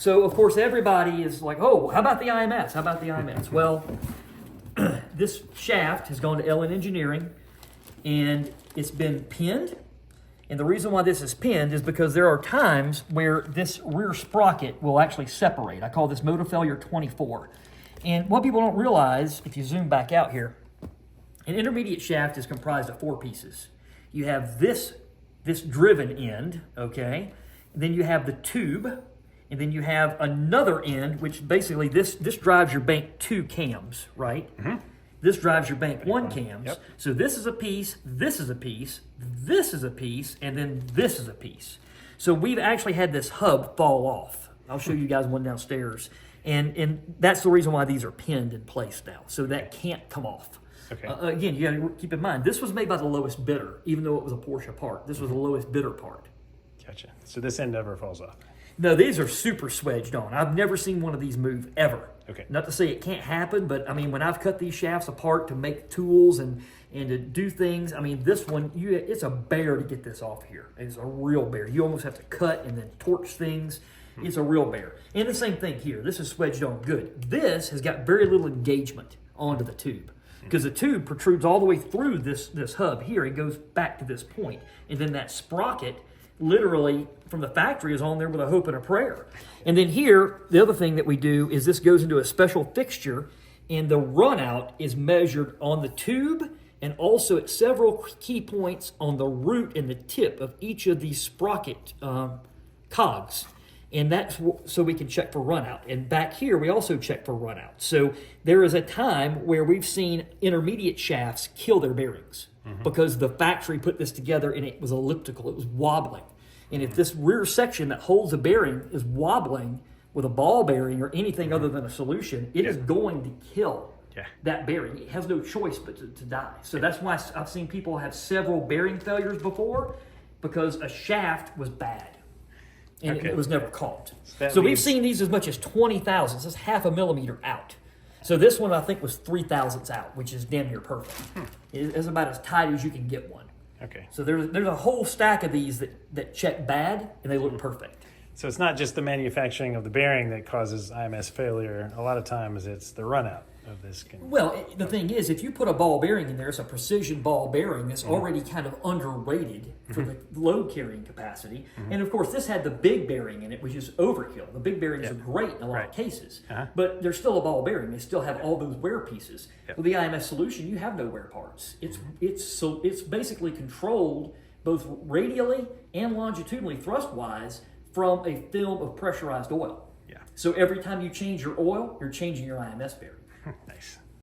So, of course, everybody is like, oh, how about the IMS? How about the IMS? Well, this shaft has gone to Ellen Engineering, and it's been pinned. And the reason why this is pinned is because there are times where this rear sprocket will actually separate. I call this motor failure 24. And what people don't realize, if you zoom back out here, an intermediate shaft is comprised of 4 pieces. You have this driven end, okay? Then you have the tube, and then you have another end, which basically this drives your bank 2 cams, right? Mm-hmm. This drives your bank 1 cams. Yep. So this is a piece, this is a piece, this is a piece, and then this is a piece. So we've actually had this hub fall off. I'll show you guys one downstairs. And that's the reason why these are pinned in place now. So that can't come off. Okay. Again, you got to keep in mind, this was made by the lowest bidder, even though it was a Porsche part. This was the lowest bidder part. Gotcha. So this end never falls off? No, these are super swedged on. I've never seen one of these move, ever. Okay. Not to say it can't happen, but I mean, when I've cut these shafts apart to make tools and to do things, I mean, this one, it's a bear to get this off here. It's a real bear. You almost have to cut and then torch things. It's a real bear. And the same thing here. This is swedged on good. This has got very little engagement onto the tube, because the tube protrudes all the way through this hub here. It goes back to this point. And then that sprocket, literally from the factory, is on there with a hope and a prayer. And then here, the other thing that we do is this goes into a special fixture, and the run out is measured on the tube and also at several key points on the root and the tip of each of these sprocket cogs. And that's so we can check for run out. And back here, we also check for run out. So there is a time where we've seen intermediate shafts kill their bearings because the factory put this together and it was elliptical, it was wobbling. And if this rear section that holds a bearing is wobbling with a ball bearing or anything other than a solution, it is going to kill that bearing. It has no choice but to die. So that's why I've seen people have several bearing failures because a shaft was bad. And it was never caught. So we've seen these as much as 20 thousandths. That's half a millimeter out. So this one I think was 3 thousandths out, which is damn near perfect. It's about as tight as you can get one. Okay. So there's a whole stack of these that check bad and they look perfect. So it's not just the manufacturing of the bearing that causes IMS failure. A lot of times it's the run out of this. Well, the thing is, if you put a ball bearing in there, it's a precision ball bearing that's already kind of underrated for the load carrying capacity. And of course, this had the big bearing in it, which is overkill. The big bearings are great in a lot of cases, but they're still a ball bearing. They still have all those wear pieces. With the IMS solution, you have no wear parts. It's basically controlled both radially and longitudinally thrust-wise from a film of pressurized oil. So every time you change your oil, you're changing your IMS bearing. Nice.